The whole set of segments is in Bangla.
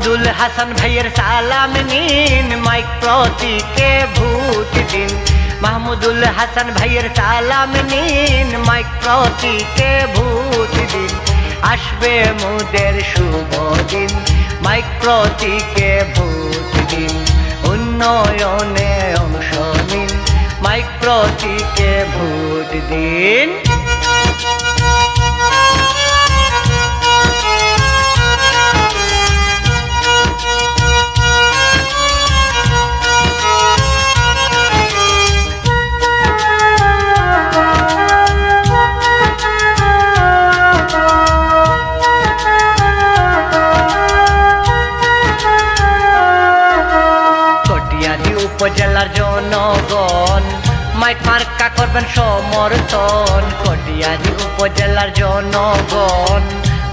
মাহমুদুল হাসান ভাইয়ের সালাম নিন, মাইক প্রতীকে ভোট দিন। মাহমুদুল হাসান ভাইয়ের সালাম নিন, মাইক প্রতীকে ভোট দিন। আসবে মোদের শুভ দিন, মাইক প্রতীকে ভোট দিন। উন্নয়নে অংশ নিন, মাইক প্রতীকে ভোট দিন। উপজেলার জনগণ মাইক মার্কা করবেন সমর্থন। কটিয়াদি উপজেলার জনগণ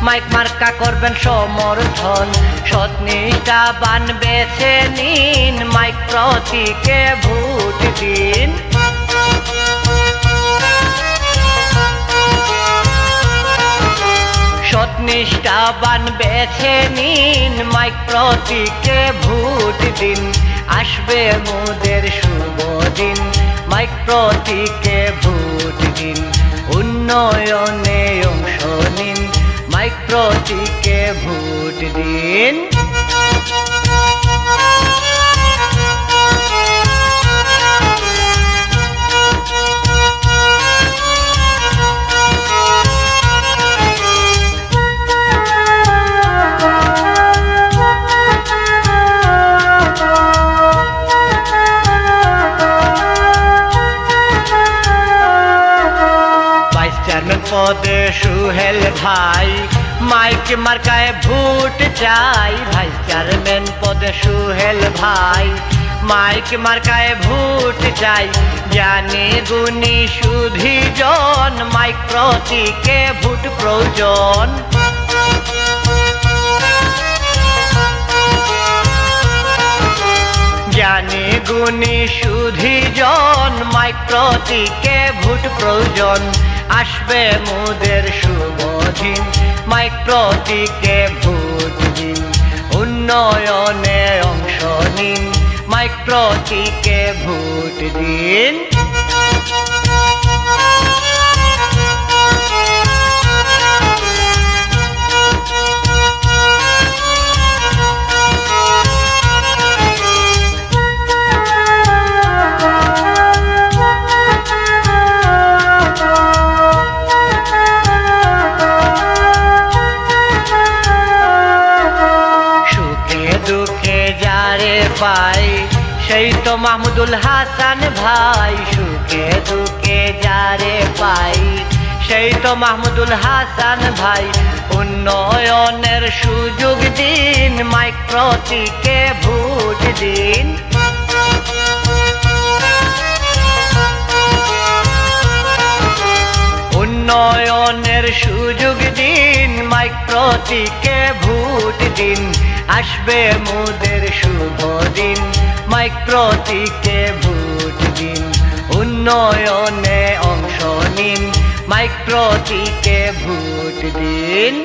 মাইক মার্কা করবেন সমর্থন। সৎ নিষ্ঠাবান বেছে নিন, মাইক প্রতীকে ভোট দিন। সৎ নিষ্ঠাবান বেছে নিন, মাইক প্রতীকে ভোট দিন। আসবে মোদের শুভ দিন, মাইক প্রতীকে ভোট দিন। উন্নয়নে অংশ নিন, মাইক প্রতীকে ভোট দিন। চেয়ারম্যান পদে সুহেল ভাই মাইক মার্কায় ভোট চাই। ভাইস চেয়ারম্যান পদে সুহেল ভাই মাইক মার্কায় ভোট চাই। জ্ঞানী গুণী সুধীজন মাইক প্রতীকে ভোট প্রয়োজন। জ্ঞানী গুণী সুধীজন মাইক প্রতীকে ভোট প্রয়োজন। আসবে মোদের শুভ দিন, মাইক প্রতীকে ভোট দিন। উন্নয়নে অংশ নিন, মাইক প্রতীকে ভোট দিন। পাই সেই তো মাহমুদুল হাসান ভাই। সুখে দুঃখে যারে পাই সেই তো মাহমুদুল হাসান ভাই। উন্নয়নের সুযোগ দিন, মাইক প্রতীকে ভোট দিন। উন্নয়নের সুযোগ দিন, মাইক প্রতীকে ভোট দিন। আসবে মোদের শুভ দিন, মাইক প্রতীকে ভোট দিন। উন্নয়নে অংশ নিন, মাইক প্রতীকে ভোট দিন।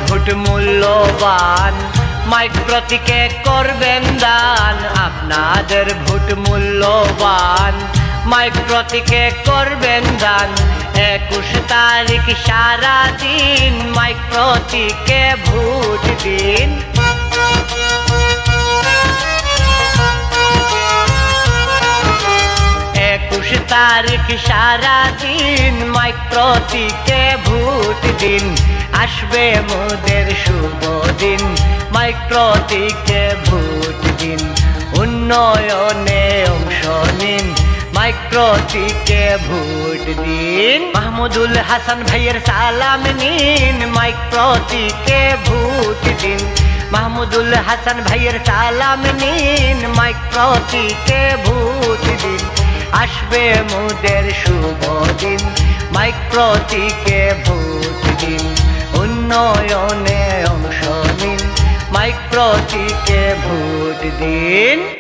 ভোট মূল্যবান, মাইক প্রতীকে করবেন দান। আপনাদের ভোট মূল্যবান, মাইক প্রতীকে করবেন দান। 21 তারিখ সারা দিন, মাইক প্রতীকে ভোট দিন। 21 তারিখ সারা দিন, মাইক প্রতীকে ভোট দিন। আসবে মোদের শুভ দিন, মাইক প্রতীকে ভোট দিন। উন্নয়নে অংশ নিন, মাইক প্রতীকে ভোট দিন। মাহমুদুল হাসান ভাইয়ের সালাম নিন, মাইক প্রতীকে ভোট দিন। মাহমুদুল হাসান ভাইয়ের সালাম নিন, মাইক প্রতীকে ভোট দিন। আসবে মোদের শুভ দিন, মাইক প্রতীকে ভোট দিন, উন্নয়নে অংশ নিন, মাইক প্রতীকে ভোট দিন।